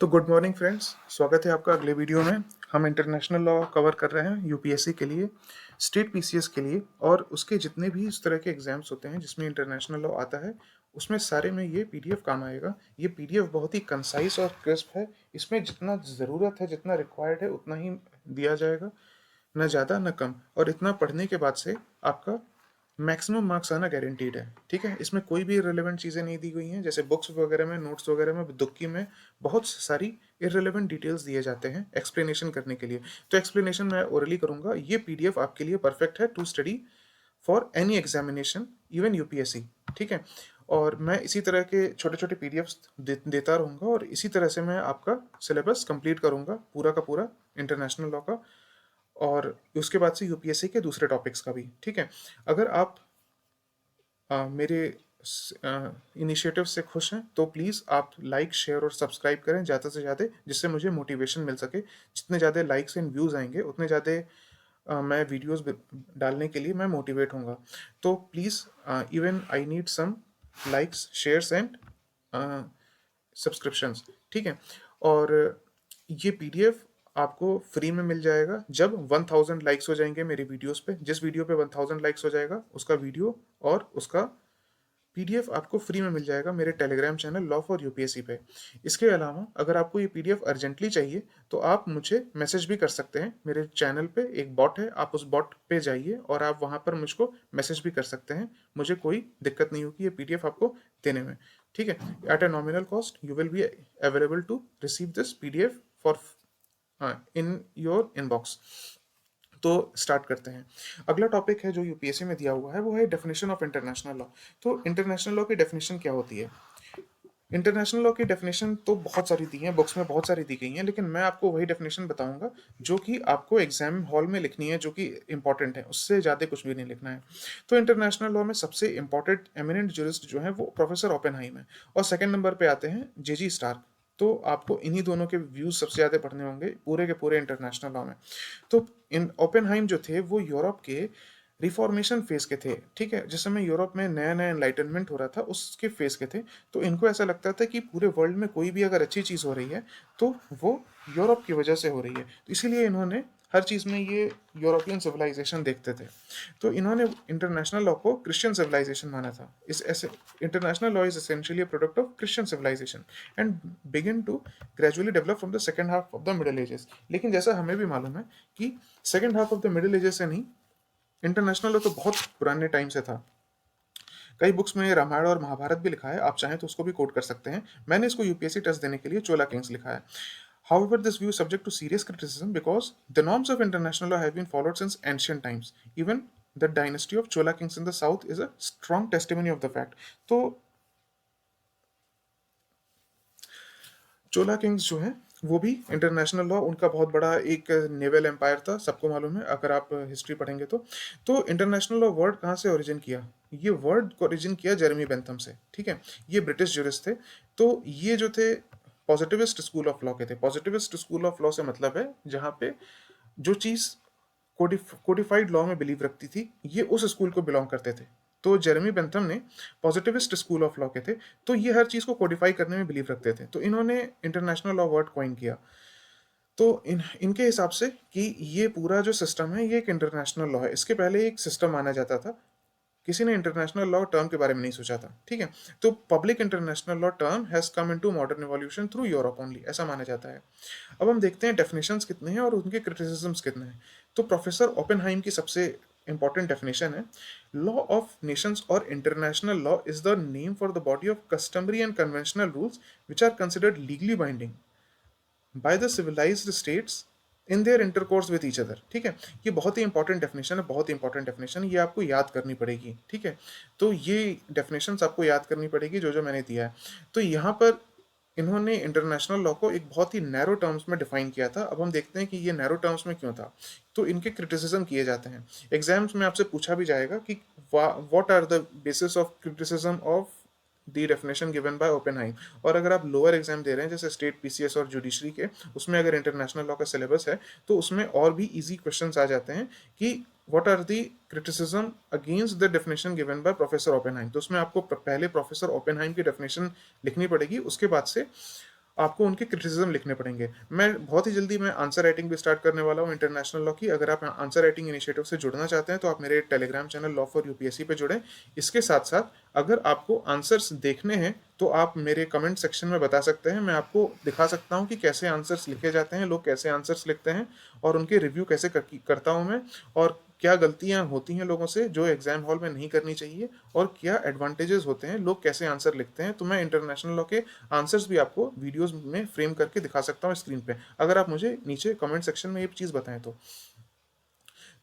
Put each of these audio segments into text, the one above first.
तो good morning friends, स्वागत है आपका अगले वीडियो में। हम इंटरनेशनल लॉ कवर कर रहे हैं यूपीएससी के लिए, स्टेट पीसीएस के लिए और उसके जितने भी इस तरह के एग्जाम्स होते हैं जिसमें इंटरनेशनल लॉ आता है, उसमें सारे में ये पीडीएफ काम आएगा। ये पीडीएफ बहुत ही कंसाइज और क्रिस्प है। इसमें जितना ज़रूरत है, जितना रिक्वायर्ड है, उतना ही दिया जाएगा, न ज़्यादा न कम। और इतना पढ़ने के बाद से आपका मैक्सिमम मार्क्स आना गारंटीड है। ठीक है, इसमें कोई भी इररिलेवेंट चीज़ें नहीं दी गई हैं। जैसे बुक्स वगैरह में, नोट्स वगैरह में, दुक्की में बहुत सारी इररिलेवेंट डिटेल्स दिए जाते हैं एक्सप्लेनेशन करने के लिए। तो एक्सप्लेनेशन मैं ओरली करूंगा। ये पीडीएफ आपके लिए परफेक्ट है to study for any examination, even UPSC. ठीक है, और मैं इसी तरह के छोटे छोटे पीडीएफ्स देता रहूँगा और इसी तरह से मैं आपका सिलेबस कंप्लीट करूँगा पूरा का पूरा इंटरनेशनल लॉ का, और उसके बाद से यूपीएससी के दूसरे टॉपिक्स का भी। ठीक है, अगर आप मेरे इनिशिएटिव से खुश हैं तो प्लीज़ आप लाइक, शेयर और सब्सक्राइब करें ज़्यादा से ज़्यादा, जिससे मुझे मोटिवेशन मिल सके। जितने ज़्यादा लाइक्स एंड व्यूज़ आएंगे उतने ज़्यादा मैं वीडियोस डालने के लिए मैं मोटिवेट होऊंगा। तो please, even I need some likes, shares and subscriptions. ठीक है, और ये पीडीएफ आपको फ्री में मिल जाएगा जब 1000 लाइक्स हो जाएंगे मेरी वीडियोस पे। जिस वीडियो पे 1000 लाइक्स हो जाएगा उसका वीडियो और उसका पीडीएफ आपको फ्री में मिल जाएगा मेरे Telegram channel law for UPSC पे। इसके अलावा अगर आपको ये पीडीएफ अर्जेंटली चाहिए तो आप मुझे मैसेज भी कर सकते हैं। मेरे चैनल पे एक बॉट है, आप उस बॉट पे जाइए और आप वहाँ पर मुझको मैसेज भी कर सकते हैं। मुझे कोई दिक्कत नहीं होगी ये पीडीएफ आपको देने में। ठीक है, at a nominal cost you will be available to receive this PDF for in your inbox. तो स्टार्ट करते हैं। अगला टॉपिक है जो यूपीएससी में दिया हुआ है, वो है डेफिनेशन ऑफ इंटरनेशनल लॉ। तो इंटरनेशनल लॉ की डेफिनेशन क्या होती है? इंटरनेशनल लॉ की डेफिनेशन तो बहुत सारी दी है, बुक्स में बहुत सारी दी गई हैं, लेकिन मैं आपको वही डेफिनेशन बताऊंगा जो कि आपको एग्जाम हॉल में लिखनी है, जो कि इंपॉर्टेंट है। उससे ज़्यादा कुछ भी नहीं लिखना है। तो इंटरनेशनल लॉ में सबसे इंपॉर्टेंट एमिनेंट ज्यूरिस्ट जो है वो प्रोफेसर ओपेनहाइम है, और सेकंड नंबर पे आते हैं जेजी स्टार्क। तो आपको इन्हीं दोनों के व्यूज सबसे ज़्यादा पढ़ने होंगे पूरे के पूरे इंटरनेशनल लॉ में। तो इन ओपेनहाइम जो थे वो यूरोप के रिफॉर्मेशन फेज के थे। ठीक है, जिस समय यूरोप में नया नया एनलाइटनमेंट हो रहा था उसके फेज के थे। तो इनको ऐसा लगता था कि पूरे वर्ल्ड में कोई भी अगर अच्छी चीज़ हो रही है तो वो यूरोप की वजह से हो रही है। तो इसीलिए इन्होंने हर चीज़ में ये यूरोपियन सिविलाइजेशन देखते थे। तो इन्होंने इंटरनेशनल लॉ को क्रिश्चियन सिविलाइजेशन माना था। इस ऐसे international law is essentially a product of Christian civilisation and begin to gradually develop from the second half of the middle ages. लेकिन जैसा हमें भी मालूम है कि second half of the middle ages से नहीं, इंटरनेशनल लॉ तो बहुत पुराने टाइम से था। कई बुक्स में रामायण और महाभारत भी लिखा है, आप चाहें तो उसको भी कोट कर सकते हैं। मैंने इसको यूपीएससी टेस्ट देने के लिए चोला किंग्स लिखा है। However, this view is subject to serious criticism because the norms of international law have been followed since ancient times. Even the dynasty of Chola kings in the south is a strong testimony of the fact. तो चोला Kings जो है वो भी international law, उनका बहुत बड़ा एक naval empire था, सबको मालूम है अगर आप हिस्ट्री पढ़ेंगे तो इंटरनेशनल लॉ वर्ड कहाँ से ओरिजिन किया? ये वर्ड को ओरिजिन किया जेरेमी बेंथम से। ठीक है, ये ब्रिटिश जूरिस्ट थे। तो ये जो थे पॉजिटिविस्ट स्कूल ऑफ लॉ के थे। पॉजिटिविस्ट स्कूल ऑफ लॉ से मतलब है जहाँ पे जो चीज़ कोडिफाइड लॉ में बिलीव रखती थी, ये उस स्कूल को बिलोंग करते थे। तो जेरेमी बेंथम ने पॉजिटिविस्ट स्कूल ऑफ लॉ के थे, तो ये हर चीज़ को कोडिफाई करने में बिलीव रखते थे। तो इन्होंने इंटरनेशनल लॉ वर्ड कॉइन किया। तो इनके हिसाब से कि ये पूरा जो सिस्टम है ये एक इंटरनेशनल लॉ है। इसके पहले एक सिस्टम माना जाता था, किसी ने इंटरनेशनल लॉ टर्म के बारे में नहीं सोचा था। ठीक है, तो public international law term has come into modern evolution through Europe only, ऐसा माना जाता है। अब हम देखते हैं डेफिनेशंस कितने हैं और उनके क्रिटिसिज्म्स कितने हैं। तो प्रोफेसर ओपेनहाइम की सबसे इंपॉर्टेंट डेफिनेशन है, लॉ ऑफ नेशंस और international law is the name for the body of customary and conventional rules which are considered legally binding by the civilised states in their intercourse with each other. ठीक है, ये बहुत ही important definition है, बहुत ही important definition, ये आपको याद करनी पड़ेगी। ठीक है, तो ये डेफिनेशंस आपको याद करनी पड़ेगी जो जो मैंने दिया है। तो यहाँ पर इन्होंने इंटरनेशनल लॉ को एक बहुत ही नैरो टर्म्स में डिफाइन किया था। अब हम देखते हैं कि ये नैरो टर्म्स में क्यों था। तो इनके क्रिटिसिज्म किए जाते हैं। एग्जाम्स में आपसे पूछा भी जाएगा कि what are the basis of criticism of the definition given by Oppenheim. और अगर आप लोअर एग्जाम दे रहे हैं जैसे स्टेट पीसीएस और जुडिशरी के, उसमें अगर इंटरनेशनल लॉ का सिलेबस है तो उसमें और भी इजी क्वेश्चंस आ जाते हैं कि what are the criticism against the definition given by professor Oppenheim. तो उसमें आपको पहले प्रोफेसर ओपेनहाइम की डेफिनेशन लिखनी पड़ेगी, उसके बाद से आपको उनके क्रिटिसिज्म लिखने पड़ेंगे। मैं बहुत ही जल्दी मैं आंसर राइटिंग भी स्टार्ट करने वाला हूँ इंटरनेशनल लॉ की। अगर आप आंसर राइटिंग इनिशिएटिव से जुड़ना चाहते हैं तो आप मेरे Telegram channel law for UPSC पे जुड़ें। इसके साथ-साथ अगर आपको आंसर्स देखने हैं तो आप मेरे कमेंट सेक्शन में बता सकते हैं। मैं आपको दिखा सकता हूँ कि कैसे आंसर्स लिखे जाते हैं, लोग कैसे आंसर्स लिखते हैं और उनके रिव्यू कैसे करता हूँ मैं, और क्या गलतियां होती हैं लोगों से जो एग्जाम हॉल में नहीं करनी चाहिए, और क्या एडवांटेजेस होते हैं, लोग कैसे आंसर लिखते हैं। तो मैं इंटरनेशनल लॉ के आंसर्स भी आपको वीडियोस में फ्रेम करके दिखा सकता हूँ स्क्रीन पे, अगर आप मुझे नीचे कमेंट सेक्शन में ये चीज़ बताएं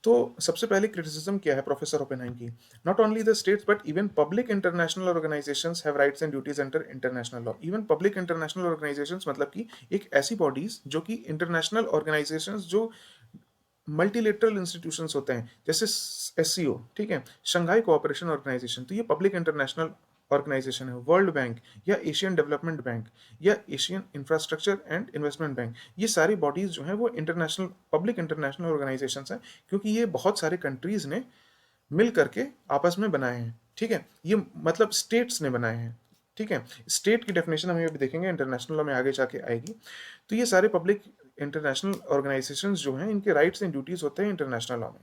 तो सबसे पहले क्रिटिसिज्म क्या है प्रोफेसर ओपेनहाइम की? Not only the states but even public international organisations have rights and duties under international law. Even public international organisations मतलब कि एक ऐसी बॉडीज जो कि इंटरनेशनल ऑर्गेनाइजेशंस जो मल्टीलेटरल इंस्टीट्यूशंस होते हैं, जैसे एससीओ, ठीक है, शंघाई कोऑपरेशन ऑर्गेनाइजेशन, तो ये पब्लिक इंटरनेशनल ऑर्गेनाइजेशन है। वर्ल्ड बैंक या एशियन डेवलपमेंट बैंक या Asian infrastructure and investment bank, ये सारी बॉडीज जो हैं वो इंटरनेशनल पब्लिक इंटरनेशनल ऑर्गेनाइजेशंस हैं, क्योंकि ये बहुत सारे कंट्रीज ने मिल करके आपस में बनाए हैं। ठीक है, ये मतलब स्टेट्स ने बनाए हैं। ठीक है, स्टेट की डेफिनेशन हम अभी देखेंगे, इंटरनेशनल लॉ में आगे जाके आएगी। तो ये सारे पब्लिक इंटरनेशनल ऑर्गेनाइजेशंस जो हैं, इनके राइट्स एंड ड्यूटीज होते हैं इंटरनेशनल लॉ में,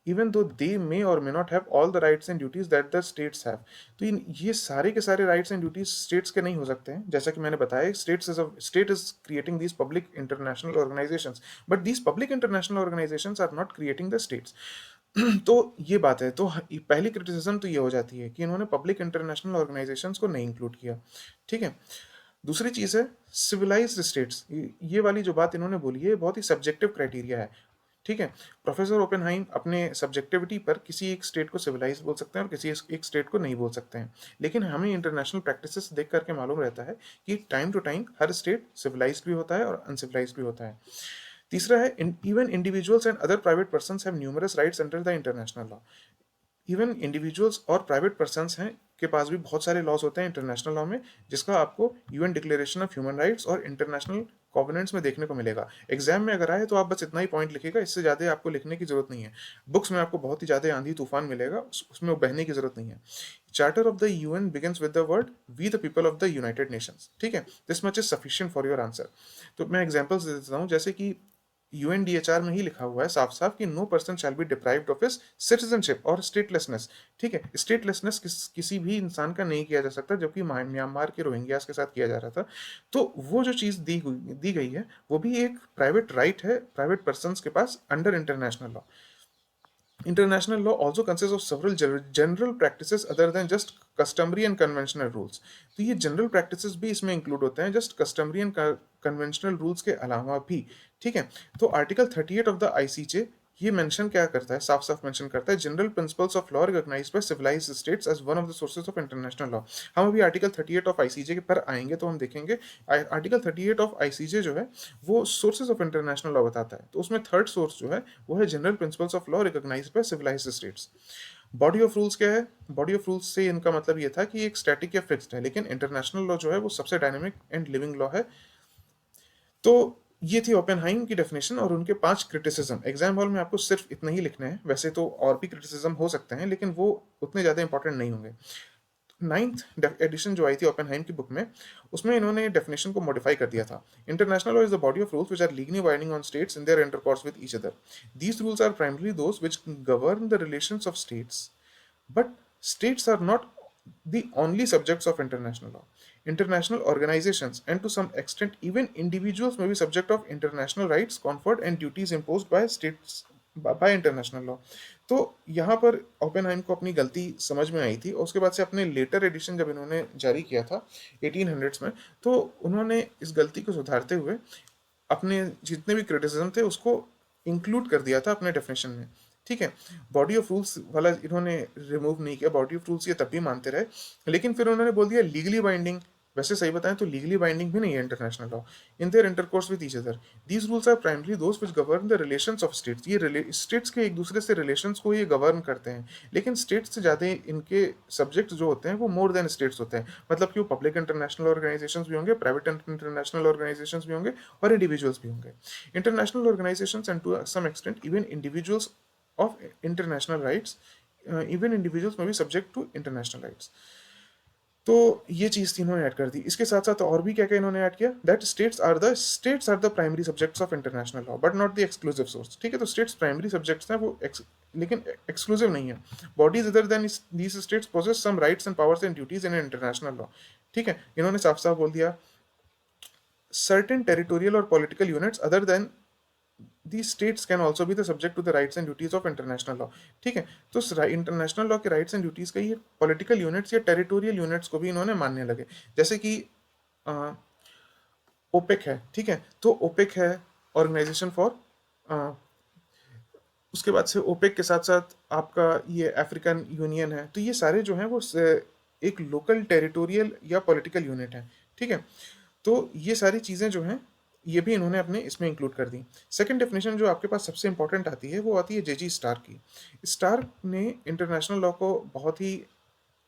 इवन दो दे मे और may not have all the rights and duties that the states have. तो ये सारे के सारे राइट्स एंड ड्यूटीज स्टेट्स के नहीं हो सकते हैं। जैसा कि मैंने बताया, state is creating these public international organisations, but these public international organisations are not creating the states. तो ये बात है। तो पहली क्रिटिसिज्म तो ये हो जाती है कि इन्होंने पब्लिक इंटरनेशनल ऑर्गेनाइजेशंस को नहीं इंक्लूड किया। ठीक है, दूसरी चीज़ है सिविलाइज्ड स्टेट्स। ये वाली जो बात इन्होंने बोली है, बहुत ही सब्जेक्टिव क्राइटेरिया है। ठीक है, प्रोफेसर ओपेनहाइम अपने सब्जेक्टिविटी पर किसी एक स्टेट को सिविलाइज बोल सकते हैं और किसी एक स्टेट को नहीं बोल सकते हैं, लेकिन हमें इंटरनेशनल प्रैक्टिसेस देख करके मालूम रहता है कि टाइम टू टाइम हर स्टेट सिविलाइज भी होता है और अनसिविलाइज भी होता है। तीसरा है, even individuals and other private persons have numerous rights under the international law. Even individuals और प्राइवेट पर्सन्स हैं के पास भी बहुत सारे लॉज होते हैं इंटरनेशनल लॉ में, जिसका आपको UN declaration of human rights और इंटरनेशनल कॉवेनेंट्स में देखने को मिलेगा। एग्जाम में अगर आए तो आप बस इतना ही पॉइंट लिखिएगा, इससे ज़्यादा आपको लिखने की जरूरत नहीं है। बुक्स में आपको बहुत ही ज़्यादा आंधी तूफान मिलेगा, उसमें बहने की जरूरत नहीं है। Charter of the UN begins with the word we the people of the United Nations. ठीक है, this much is sufficient for your answer. तो मैं एग्जाम्पल्स दे देता हूँ, जैसे कि यूएनडीएचआर में ही लिखा हुआ है साफ साफ कि no person shall be deprived of his citizenship और स्टेटलेसनेस। ठीक है, स्टेटलेसनेस किसी भी इंसान का नहीं किया जा सकता, जबकि म्यांमार के रोहिंग्यास के साथ किया जा रहा था। तो वो जो चीज़ दी गई है वो भी एक प्राइवेट राइट है प्राइवेट पर्सन के पास under international law. International law also consists of several general practices other than just customary and conventional rules. तो ये जनरल प्रैक्टिसेस भी इसमें इंक्लूड होते हैं, just customary and conventional rules के अलावा भी। ठीक है, तो आर्टिकल 38 ऑफ द आईसीजे ये मेंशन क्या करता है, साफ साफ मेंशन करता है general principles of law recognised by civilised states as one of the sources of international law. हम अभी आर्टिकल 38 ऑफ आईसीजे के पर आएंगे तो हम देखेंगे आर्टिकल 38 ऑफ आईसीजे जो है वो सोर्सेज ऑफ इंटरनेशनल लॉ बताता है। तो उसमें थर्ड सोर्स जो है वो है general principles of law recognised by civilised states. Body of rules क्या है? बॉडी ऑफ रूल्स से इनका मतलब ये था कि एक स्टैटिक या फिक्स्ड है, लेकिन इंटरनेशनल लॉ जो है वो सबसे डायनेमिक एंड लिविंग लॉ है। तो ये थी ओपेनहाइम की डेफिनेशन और उनके 5 क्रिटिसिज्म। एग्जाम हॉल में आपको सिर्फ इतना ही लिखना है, वैसे तो और भी क्रिटिसिज्म हो सकते हैं लेकिन वो उतने ज़्यादा इंपॉर्टेंट नहीं होंगे। 9th एडिशन जो आई थी ओपेनहाइम की बुक में, उसमें इन्होंने डेफिनेशन को मॉडिफाई कर दिया था। International law is the body of rules which are legally binding on states in their intercourse with each other. These rules are primarily those which govern the relations of states, but states are not the only subjects of international law. International organizations and to some extent even individuals may be subject of international rights conferred and duties imposed by states by international law. तो यहाँ पर Oppenheim को अपनी गलती समझ में आई थी और उसके बाद से अपने लेटर एडिशन जब इन्होंने जारी किया था 1800s में, तो उन्होंने इस गलती को सुधारते हुए अपने जितने भी क्रिटिसिज्म थे उसको इंक्लूड कर दिया था अपने डेफिनेशन में। ठीक है, बॉडी ऑफ रूल्स वाला इन्होंने रिमूव नहीं किया, बॉडी ऑफ रूल्स ये तब भी मानते रहे, लेकिन फिर उन्होंने बोल दिया लीगली बाइंडिंग। वैसे सही बताएं तो लीगली बाइंडिंग भी नहीं है international law in their intercourse with each other. These rules are primarily those which govern the relations of states. ये स्टेट्स के एक दूसरे से रिलेशंस को ये गवर्न करते हैं, लेकिन स्टेट्स से ज़्यादा इनके सब्जेक्ट जो होते हैं वो मोर देन स्टेट्स होते हैं। मतलब कि वो पब्लिक इंटरनेशनल ऑर्गेनाइजेशंस भी होंगे, प्राइवेट इंटरनेशनल ऑर्गेनाइजेशंस भी होंगे और इंडिविजुअल्स भी होंगे। International organisations and to some extent even individuals of international rights, even individuals may be subject to international rights. तो ये चीज़ थी इन्होंने ऐड कर दी। इसके साथ-साथ और भी क्या-क्या इन्होंने ऐड किया, that states are the primary subjects of international law but not the exclusive source. ठीक है, तो स्टेट्स प्राइमरी सब्जेक्ट्स हैं वो लेकिन एक्सक्लूसिव नहीं है। Bodies other than these states possess some rights and powers and duties in international law. ठीक है, इन्होंने साफ-साफ बोल दिया, सर्टेन टेरिटोरियल और political units other than these states can also be the subject to the rights and duties of international law। ठीक है, तो इंटरनेशनल लॉ के राइट्स एंड ड्यूटीज का ये पॉलिटिकल यूनिट्स या टेरिटोरियल यूनिट्स को भी इन्होंने मानने लगे। जैसे कि ओपेक है, ठीक है, तो ओपेक है ऑर्गेनाइजेशन फॉर, उसके बाद से ओपेक के साथ साथ आपका ये अफ्रीकन यूनियन है, तो ये सारे जो हैं वो एक लोकल टेरिटोरियल या पॉलिटिकल यूनिट है। ठीक है, तो ये सारी चीज़ें जो हैं ये भी इन्होंने अपने इसमें इंक्लूड कर दी। सेकंड डेफिनेशन जो आपके पास सबसे इंपॉर्टेंट आती है वो आती है जेजी स्टार की। स्टार ने इंटरनेशनल लॉ को बहुत ही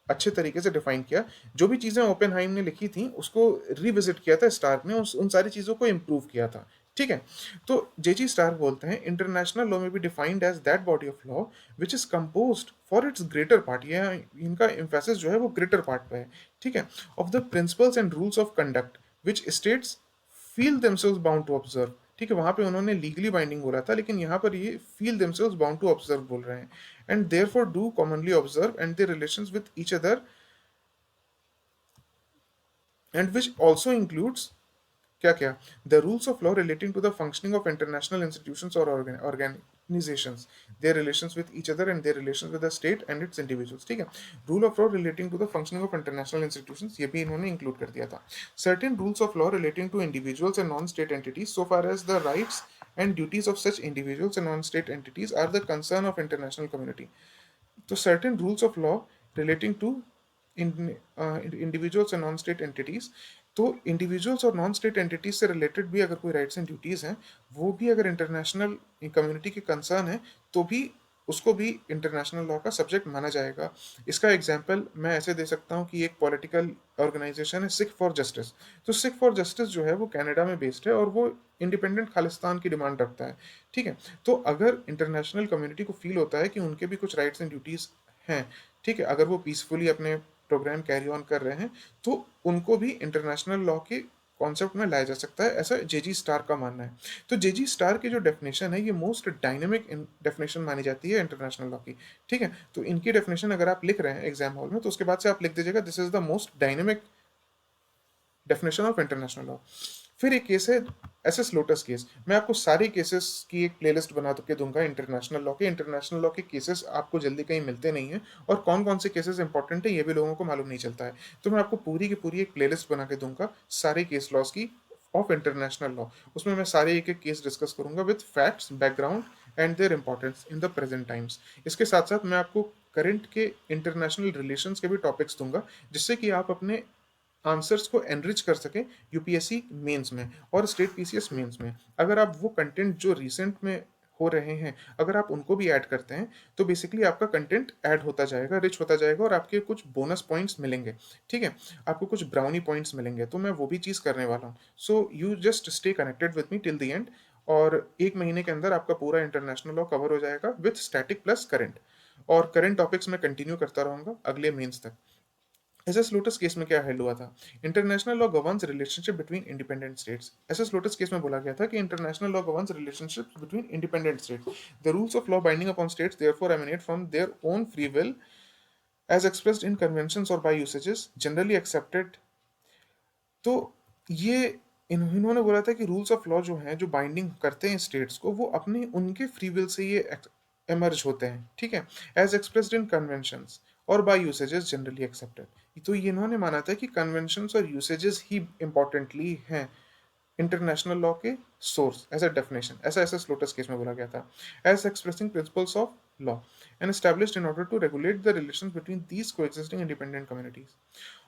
अच्छे तरीके से डिफाइन किया। जो भी चीज़ें ओपेनहाइम ने लिखी थी उसको रिविजिट किया था स्टार्क ने, उन सारी चीज़ों को इम्प्रूव किया था। ठीक है, तो जेजी स्टार्क बोलते हैं इंटरनेशनल लॉ में be defined as that body of law which is composed for its greater part. ये इनका एम्फेसिस जो है वो ग्रेटर पार्ट पे है। ठीक है, of the principles and rules of conduct which states feel themselves bound to observe. ठीक है, वहां पे उन्होंने लीगली बाइंडिंग बोला था, लेकिन यहाँ पर ये feel themselves bound to observe बोल रहे हैं। And therefore do commonly observe and their relations with each other, and which also includes क्या क्या the rules of law relating to the functioning of international institutions or organizations, their relations with each other and their relations with the state and its individuals। ठीक है, rule of law relating to the functioning of international institutions ये भी इन्होंने include कर दिया था। certain rules of law relating to individuals and non-state entities so far as the rights and duties of such individuals and non-state entities are the concern of international community। तो certain rules of law relating to individuals और non state entities, तो individuals और non state entities से related भी अगर कोई rights and duties हैं वो भी अगर इंटरनेशनल कम्युनिटी के कंसर्न है तो भी उसको भी इंटरनेशनल लॉ का सब्जेक्ट माना जाएगा। इसका एग्जांपल मैं ऐसे दे सकता हूँ कि एक पॉलिटिकल ऑर्गेनाइजेशन है सिख फॉर जस्टिस। तो सिख फॉर जस्टिस जो है वो कनाडा में बेस्ड है और वो इंडिपेंडेंट खालिस्तान की डिमांड रखता है। ठीक है, तो अगर इंटरनेशनल कम्युनिटी को फील होता है कि उनके भी कुछ राइट्स एंड ड्यूटीज हैं, ठीक है, अगर वो पीसफुली अपने प्रोग्राम कैरी ऑन कर रहे हैं तो उनको भी इंटरनेशनल लॉ के कॉन्सेप्ट में लाया जा सकता है, ऐसा जेजी स्टार का मानना है। तो जेजी स्टार की जो डेफिनेशन है ये मोस्ट डायनेमिक डेफिनेशन मानी जाती है इंटरनेशनल लॉ की। ठीक है, तो इनकी डेफिनेशन अगर आप लिख रहे हैं एग्जाम हॉल में तो उसके बाद से आप लिख दीजिएगा this is the most dynamic definition of international law. फिर एक केस है एसएस लोटस केस। मैं आपको सारे केसेस की एक प्लेलिस्ट बना के दूंगा इंटरनेशनल लॉ के। इंटरनेशनल लॉ के केसेस आपको जल्दी कहीं मिलते नहीं हैं और कौन कौन से केसेस इंपॉर्टेंट है ये भी लोगों को मालूम नहीं चलता है। तो मैं आपको पूरी की पूरी एक प्लेलिस्ट बना के दूंगा सारे केस लॉस की ऑफ इंटरनेशनल लॉ। उसमें मैं सारे एक एक केस डिस्कस करूंगा with facts, background and their importance in the present times. इसके साथ साथ मैं आपको करंट के इंटरनेशनल रिलेशंस के भी टॉपिक्स दूंगा जिससे कि आप अपने आंसर्स को एनरिच कर सकें यूपीएससी मेंस में और स्टेट पीसीएस मेंस में। अगर आप वो कंटेंट जो रिसेंट में हो रहे हैं अगर आप उनको भी ऐड करते हैं तो बेसिकली आपका कंटेंट ऐड होता जाएगा, रिच होता जाएगा और आपके कुछ बोनस पॉइंट्स मिलेंगे। ठीक है, आपको कुछ ब्राउनी पॉइंट्स मिलेंगे, तो मैं वो भी चीज़ करने वाला हूँ। So you just stay connected with me till the end और एक महीने के अंदर आपका पूरा इंटरनेशनल लॉ कवर हो जाएगा विथ स्टैटिक प्लस करंट। और करंट टॉपिक्स मैं कंटिन्यू करता रहूँगा अगले मेंस तक। एसएस लोटस केस में क्या हेड हुआ था, international law governs relationship between independent states. SS Lotus case में बोला गया था कि international law governs relationship between independent states. The rules of law binding upon states therefore emanate from their own free will as expressed in conventions और by usages generally accepted. तो ये इन्होंने बोला था कि रूल्स ऑफ लॉ जो हैं जो बाइंडिंग करते हैं स्टेट्स को वो अपने उनके फ्री विल से ये एमर्ज होते हैं। ठीक है, एज एक्सप्रेस्ड इन कन्वेंशंस और बाय यूसेजेस जनरली एक्सेप्टेड। तो ये इन्होंने माना था कि कन्वेंशंस और यूसेजेस ही इंपॉर्टेंटली हैं इंटरनेशनल लॉ के सोर्स एज अ डेफिनेशन, ऐसा ऐसा लोटस केस में बोला गया था। As expressing principles of law and established in order to regulate the relations between these coexisting independent communities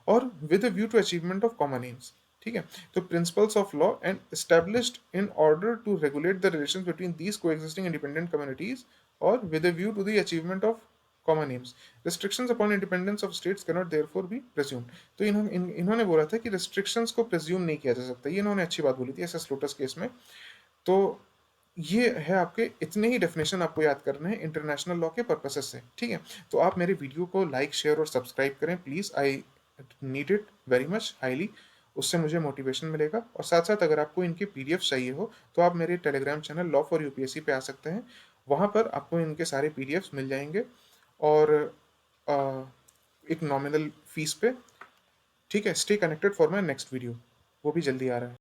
और with a view to achievement of common aims। ठीक है, तो principles of law and established in order to regulate the relations between these coexisting independent communities और with a view to the achievement of common aims। restrictions upon independence of states cannot therefore be presumed। तो इन्होंने बोला था कि restrictions को presume नहीं किया जा सकता। ये इन्होंने अच्छी बात बोली थी एसएस लोटस केस में। तो ये है आपके इतने ही डेफिनेशन आपको याद करने हैं इंटरनेशनल लॉ के पर्पसेस से। ठीक है, तो आप मेरे वीडियो को लाइक शेयर और सब्सक्राइब करें please. I need it very much highly. उससे मुझे मोटिवेशन मिलेगा और साथ-साथ अगर आपको इनके पीडीएफ चाहिए हो, तो आप मेरे Telegram channel law for UPSC पे आ सकते हैं। वहाँ पर आपको इनके सारे पीडीएफ्स मिल जाएँगे और अ, एक नॉमिनल फीस पे। ठीक है? Stay connected for my next video. वो भी जल्दी आ रहा है।